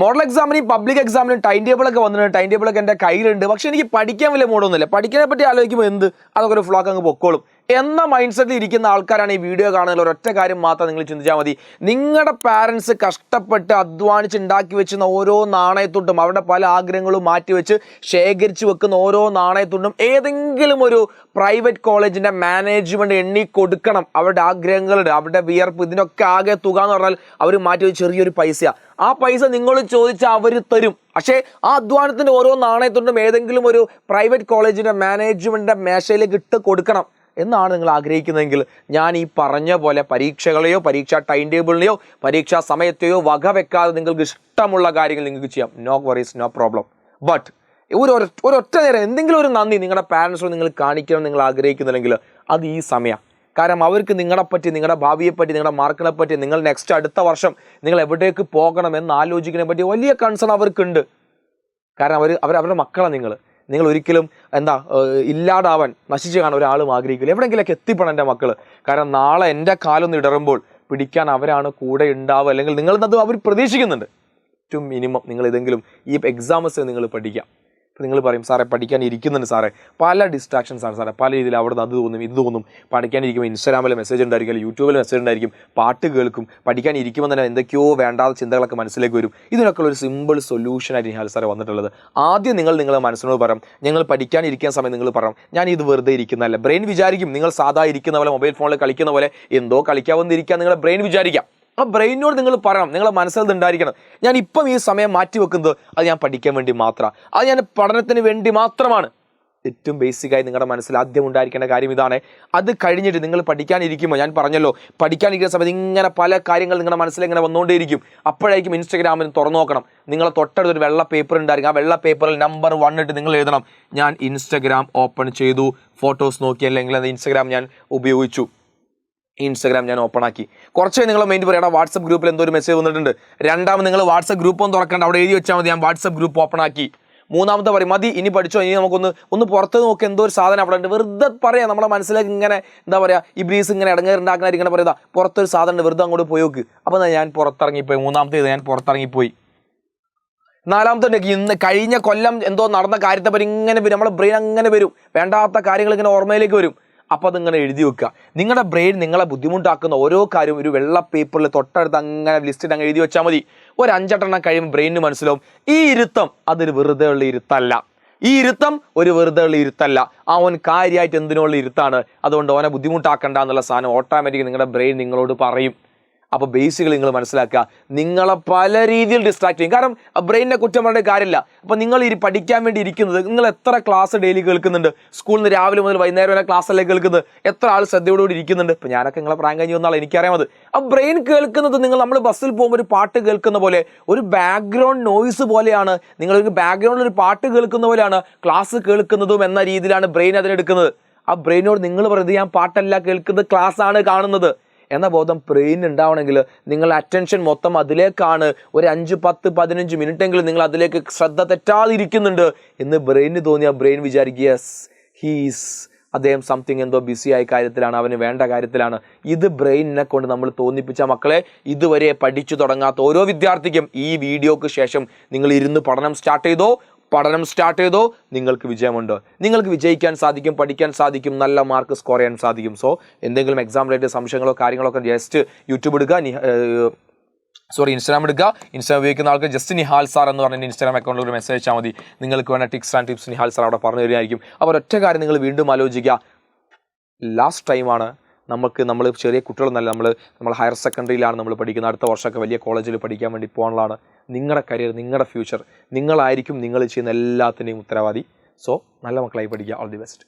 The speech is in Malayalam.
മോഡൽ എക്സാമിനും പബ്ലിക് എക്സാമിനും ടൈം ടേബിളൊക്കെ വന്നിട്ടുണ്ട്. ടൈം ടേബിളൊക്കെ എൻ്റെ കയ്യിലുണ്ട്. പക്ഷെ എനിക്ക് പഠിക്കാൻ വലിയ മൂടൊന്നുമില്ല. പഠിക്കാനെ പറ്റി ആലോചിക്കുമ്പോൾ അതൊക്കെ ഒരു ഫ്ലോക്ക് അങ്ങ് പൊക്കോളും എന്ന മൈൻഡ് സെറ്റിൽ ഇരിക്കുന്ന ആൾക്കാരാണ് ഈ വീഡിയോ കാണുന്നത്. ഒരൊറ്റ കാര്യം മാത്രം നിങ്ങൾ ചിന്തിച്ചാൽ മതി. നിങ്ങളുടെ പാരൻസ് കഷ്ടപ്പെട്ട് അധ്വാനിച്ച് ഉണ്ടാക്കി വെച്ചിരുന്ന ഓരോ നാണയത്തുണ്ടും അവരുടെ പല ആഗ്രഹങ്ങളും മാറ്റിവെച്ച് ശേഖരിച്ച് വെക്കുന്ന ഓരോ നാണയത്തുണ്ടും ഏതെങ്കിലും ഒരു പ്രൈവറ്റ് കോളേജിൻ്റെ മാനേജ്മെൻറ്റ് എണ്ണി കൊടുക്കണം. അവരുടെ ആഗ്രഹങ്ങളുടെ അവരുടെ വിയർപ്പ് ഇതിനൊക്കെ ആകെ തുക എന്ന് പറഞ്ഞാൽ അവർ മാറ്റിവെച്ച് ചെറിയൊരു പൈസയാണ്. ആ പൈസ നിങ്ങൾ ചോദിച്ചാൽ അവർ തരും. പക്ഷേ ആ അധ്വാനത്തിൻ്റെ ഓരോ നാണയത്തുണ്ടും ഏതെങ്കിലും ഒരു പ്രൈവറ്റ് കോളേജിൻ്റെ മാനേജ്മെൻറ്റിൻ്റെ മേശയിലേക്ക് ഇട്ട് കൊടുക്കണം എന്നാണ് നിങ്ങൾ ആഗ്രഹിക്കുന്നതെങ്കിൽ ഞാൻ ഈ പറഞ്ഞ പോലെ പരീക്ഷകളെയോ പരീക്ഷാ ടൈം ടേബിളിനെയോ പരീക്ഷാ സമയത്തെയോ വകവെക്കാതെ നിങ്ങൾക്ക് ഇഷ്ടമുള്ള കാര്യങ്ങൾ നിങ്ങൾക്ക് ചെയ്യാം. No worries, no problem. But ഒരൊറ്റ നേരം എന്തെങ്കിലും ഒരു നന്ദി നിങ്ങളുടെ പാരൻസിനോട് നിങ്ങൾ കാണിക്കണം നിങ്ങൾ ആഗ്രഹിക്കുന്നില്ലെങ്കിൽ അത് ഈ സമയം. കാരണം അവർക്ക് നിങ്ങളെപ്പറ്റി, നിങ്ങളുടെ ഭാവിയെപ്പറ്റി, നിങ്ങളുടെ മാർക്കിനെ പറ്റി, നിങ്ങൾ നെക്സ്റ്റ് അടുത്ത വർഷം നിങ്ങൾ എവിടേക്ക് പോകണം എന്ന് ആലോചിക്കുന്നതിനെ പറ്റി വലിയ കൺസേൺ അവർക്കുണ്ട്. കാരണം അവരുടെ മക്കളാണ് നിങ്ങൾ ഒരിക്കലും ഇല്ലാതാവാൻ, നശിച്ചു കാണാൻ ഒരാളും ആഗ്രഹിക്കില്ല. എവിടെയെങ്കിലൊക്കെ എത്തിപ്പെടണം എൻ്റെ മക്കൾ. കാരണം നാളെ എൻ്റെ കാലൊന്ന് ഇടറുമ്പോൾ പിടിക്കാൻ അവരാണ് കൂടെ ഉണ്ടാവുക. അല്ലെങ്കിൽ നിങ്ങളത് അവർ പ്രതീക്ഷിക്കുന്നുണ്ട്. ഏറ്റവും മിനിമം നിങ്ങൾ ഏതെങ്കിലും ഈ എക്സാംസ് നിങ്ങൾ പഠിക്കാം. ഇപ്പോൾ നിങ്ങൾ പറയും സാറേ പഠിക്കാൻ ഇരിക്കുന്നുണ്ട് സാറേ, പല ഡിസ്ട്രാക്ഷൻസ് ആണ് സാറേ, പല രീതിയിൽ അവിടെ നിന്ന് അത് തോന്നും ഇത് തോന്നും. പഠിക്കാനിരിക്കുമ്പോൾ ഇൻസ്റ്റാഗ്രാമിൽ മെസ്സേജ് ഉണ്ടായിരിക്കും, യൂട്യൂബിൽ മെസ്സേജ് ഉണ്ടായിരിക്കും, പാട്ട് കേൾക്കും. പഠിക്കാൻ ഇരിക്കുമ്പോൾ തന്നെ എന്തൊക്കെയോ വേണ്ടാത്ത ചിന്തകളൊക്കെ മനസ്സിലേക്ക് വരും. ഇതിനൊക്കെ ഒരു സിമ്പിൾ സൊല്യൂഷനായിട്ട് നിഹാൽ സാറേ വന്നിട്ടുള്ളത്. ആദ്യം നിങ്ങളുടെ മനസ്സിനോട് പറയാം, ഞങ്ങൾ പഠിക്കാനിരിക്കുന്ന സമയം നിങ്ങൾ പറയാം ഞാൻ ഇത് വെറുതെ ഇരിക്കുന്നതല്ല. ബ്രെയിൻ വിചാരിക്കും നിങ്ങൾ സാധാ ഇരിക്കുന്ന പോലെ മൊബൈൽ ഫോണിൽ കളിക്കുന്ന പോലെ എന്തോ കളിക്കാവുന്നിരിക്കാൻ നിങ്ങളുടെ ബ്രെയിൻ വിചാരിക്കാം. ആ ബ്രെയിനോട് നിങ്ങൾ പറയണം, നിങ്ങളുടെ മനസ്സിൽ ഉണ്ടായിരിക്കണം ഞാൻ ഇപ്പം ഈ സമയം മാറ്റി വെക്കുന്നത് അത് ഞാൻ പഠിക്കാൻ വേണ്ടി മാത്രമാണ്, അത് ഞാൻ പഠനത്തിന് വേണ്ടി മാത്രമാണ്. ഏറ്റവും ബേസിക്കായി നിങ്ങളുടെ മനസ്സിൽ ആദ്യം ഉണ്ടായിരിക്കേണ്ട കാര്യം ഇതാണ്. അത് കഴിഞ്ഞിട്ട് നിങ്ങൾ പഠിക്കാനിരിക്കുമ്പോൾ ഞാൻ പറഞ്ഞല്ലോ, പഠിക്കാനിരിക്കുന്ന സമയത്ത് ഇങ്ങനെ പല കാര്യങ്ങൾ നിങ്ങളുടെ മനസ്സിൽ ഇങ്ങനെ വന്നുകൊണ്ടേയിരിക്കും. അപ്പോഴായിരിക്കും ഇൻസ്റ്റാഗ്രാമിൽ തുറന്നു നോക്കണം. നിങ്ങളെ തൊട്ടടുത്തൊരു വെള്ള പേപ്പർ ഉണ്ടായിരിക്കും. ആ വെള്ള പേപ്പറിൽ നമ്പർ 1 ഇട്ട് നിങ്ങൾ എഴുതണം ഞാൻ ഇൻസ്റ്റാഗ്രാം ഓപ്പൺ ചെയ്തു, ഫോട്ടോസ് നോക്കി, അല്ലെങ്കിൽ അത് ഇൻസ്റ്റാഗ്രാം ഞാൻ ഉപയോഗിച്ചു, ഇൻസ്റ്റാഗ്രാം ഞാൻ ഓപ്പൺ ആക്കി. കുറച്ച് നിങ്ങൾ മെയിൻ പറയണം വാട്സപ്പ് ഗ്രൂപ്പിൽ എന്തോ ഒരു മെസ്സേജ് വന്നിട്ടുണ്ട്. രണ്ടാമത് നിങ്ങൾ വാട്സപ്പ് ഗ്രൂപ്പ് ഒന്നും തുറക്കണ്ട, അവിടെ എഴുതി വെച്ചാൽ മതി ഞാൻ വാട്സപ്പ് ഗ്രൂപ്പ് ഓപ്പൺ ആക്കി. മൂന്നാമത്തെ പറയും മതി ഇനി പഠിച്ചോ, ഇനി നമുക്കൊന്ന് പുറത്ത് നോക്കി എന്തോ ഒരു സാധനം അവിടെ ഉണ്ട്. വെറുതെ പറയാം, നമ്മുടെ മനസ്സിലേക്ക് ഇങ്ങനെ ഇബ്ലീസ് ഇങ്ങനെ ഇടങ്ങേറുണ്ടാക്കുന്ന ഇങ്ങനെ പറയുക പുറത്തൊരു സാധനം ഉണ്ട്, വെറുതെ അങ്ങോട്ട് പോയി നോക്ക്. അപ്പോൾ ഞാൻ പുറത്തിറങ്ങിപ്പോയി. മൂന്നാമത്തെ ഞാൻ പുറത്തിറങ്ങിപ്പോയി. നാലാമത്തെ ഇന്ന് കഴിഞ്ഞ കൊല്ലം എന്തോ നടന്ന കാര്യത്തെ പറ്റി ഇങ്ങനെ വരും, നമ്മുടെ ബ്രെയിൻ അങ്ങനെ വരും, വേണ്ടാത്ത കാര്യങ്ങൾ ഇങ്ങനെ ഓർമ്മയിലേക്ക് വരും. അപ്പോൾ അതിങ്ങനെ എഴുതി വെക്കുക. നിങ്ങളുടെ ബ്രെയിൻ നിങ്ങളെ ബുദ്ധിമുട്ടാക്കുന്ന ഓരോ കാര്യവും ഒരു വെള്ള പേപ്പറിൽ തൊട്ടടുത്ത് അങ്ങനെ ലിസ്റ്റ് അങ്ങ് എഴുതി വെച്ചാൽ മതി. ഒരു 5-8 എണ്ണം കഴിയുമ്പോൾ ബ്രെയിനിന് മനസ്സിലാവും ഈ ഇരുത്തം അതൊരു വെറുതെ ഉള്ള ഇരുത്തല്ല, ഈ ഇരുത്തം ഒരു വെറുതെ ഉള്ള ഇരുത്തല്ല, അവൻ കാര്യമായിട്ട് എന്തിനുള്ള ഇരുത്താണ്, അതുകൊണ്ട് അവനെ ബുദ്ധിമുട്ടാക്കണ്ട എന്നുള്ള സാധനം ഓട്ടോമാറ്റിക് നിങ്ങളുടെ ബ്രെയിൻ നിങ്ങളോട് പറയും. അപ്പോൾ ബേസിക്കലി നിങ്ങൾ മനസ്സിലാക്കുക, നിങ്ങളെ പല രീതിയിൽ ഡിസ്ട്രാക്ട് ചെയ്യും. കാരണം ബ്രെയിനിനെ കുറ്റം പറയേണ്ട കാര്യമില്ല. അപ്പോൾ നിങ്ങൾ പഠിക്കാൻ വേണ്ടി ഇരിക്കുന്നത്, നിങ്ങൾ എത്ര ക്ലാസ് ഡെയിലി കേൾക്കുന്നുണ്ട്, സ്കൂളിൽ നിന്ന് രാവിലെ മുതൽ വൈകുന്നേരം വരെ ക്ലാസ്സല്ലേ കേൾക്കുന്നത്, എത്ര ആൾ ശ്രദ്ധയോടുകൂടി ഇരിക്കുന്നുണ്ട്. ഇപ്പോൾ ഞാനൊക്കെ നിങ്ങളെ പ്രായം കഴിഞ്ഞ് വന്നാൾ എനിക്കറിയാമത്. ആ ബ്രെയിൻ കേൾക്കുന്നത് നമ്മൾ ബസ്സിൽ പോകുമ്പോൾ ഒരു പാട്ട് കേൾക്കുന്ന പോലെ, ഒരു ബാക്ക്ഗ്രൗണ്ട് നോയ്സ് പോലെയാണ്. നിങ്ങളൊരു ബാക്ക്ഗ്രൗണ്ടിൽ ഒരു പാട്ട് കേൾക്കുന്ന പോലെയാണ് ക്ലാസ് കേൾക്കുന്നതും എന്ന രീതിയിലാണ് ബ്രെയിൻ അതിനെടുക്കുന്നത്. ആ ബ്രെയിനോട് നിങ്ങൾ പറയുന്നത് ഞാൻ പാട്ടല്ല കേൾക്കുന്നത്, ക്ലാസ് ആണ് കാണുന്നത് എന്ന ബോധം ബ്രെയിൻ ഉണ്ടാവണമെങ്കിൽ നിങ്ങളുടെ അറ്റൻഷൻ മൊത്തം അതിലേക്കാണ്. ഒരു 5, 10, 15 മിനിറ്റെങ്കിലും നിങ്ങൾ അതിലേക്ക് ശ്രദ്ധ തെറ്റാതിരിക്കുന്നുണ്ട് എന്ന് ബ്രെയിന് തോന്നിയ ബ്രെയിൻ വിചാരിക്കുക യെസ് അദ്ദേഹം സംതിങ് എന്തോ ബിസി ആയ കാര്യത്തിലാണ്, അവന് വേണ്ട കാര്യത്തിലാണ്. ഇത് ബ്രെയിനിനെ കൊണ്ട് നമ്മൾ തോന്നിപ്പിച്ച മക്കളെ, ഇതുവരെ പഠിച്ചു തുടങ്ങാത്ത ഓരോ വിദ്യാർത്ഥിക്കും ഈ വീഡിയോക്ക് ശേഷം നിങ്ങൾ ഇരുന്ന് പഠനം സ്റ്റാർട്ട് ചെയ്തോ നിങ്ങൾക്ക് വിജയമുണ്ട്. നിങ്ങൾക്ക് വിജയിക്കാൻ സാധിക്കും, പഠിക്കാൻ സാധിക്കും, നല്ല മാർക്ക് സ്കോർ ചെയ്യാൻ സാധിക്കും. സോ എന്തെങ്കിലും എക്സാം റിലേറ്റഡ് സംശയങ്ങളോ കാര്യങ്ങളൊക്കെ ജസ്റ്റ് യൂട്യൂബ് എടുക്കുക, ഇൻസ്റ്റാഗ്രാം എടുക്കുക. ഇൻസ്റ്റാഗ്രാം ഉപയോഗിക്കുന്ന ആൾക്ക് ജസ്റ്റ് നിഹാൽ സാർ എന്ന് പറഞ്ഞ ഇൻസ്റ്റാഗ്രാം അക്കൗണ്ടിൽ ഒരു മെസ്സേജ് അയച്ചാൽ മതി. നിങ്ങൾക്ക് വേണ്ട ടിപ്സ് നിഹാൽ സാർ അവിടെ പറഞ്ഞു തരുമായിരിക്കും. അപ്പോൾ ഒറ്റ കാര്യം നിങ്ങൾ വീണ്ടും ആലോചിക്കുക, ലാസ്റ്റ് ടൈമാണ് നമ്മൾ ചെറിയ കുട്ടികളൊന്നല്ല, നമ്മൾ ഹയർ സെക്കൻഡറിയിലാണ് നമ്മൾ പഠിക്കുന്നത്. അടുത്ത വർഷമൊക്കെ വലിയ കോളേജിൽ പഠിക്കാൻ വേണ്ടി പോകാനുള്ളതാണ്. നിങ്ങളുടെ കരിയർ, നിങ്ങളുടെ ഫ്യൂച്ചർ നിങ്ങളായിരിക്കും. നിങ്ങൾ ചെയ്യുന്ന എല്ലാത്തിൻ്റെയും ഉത്തരവാദി. സോ നല്ല മക്കളായി പഠിക്കുക. All the best.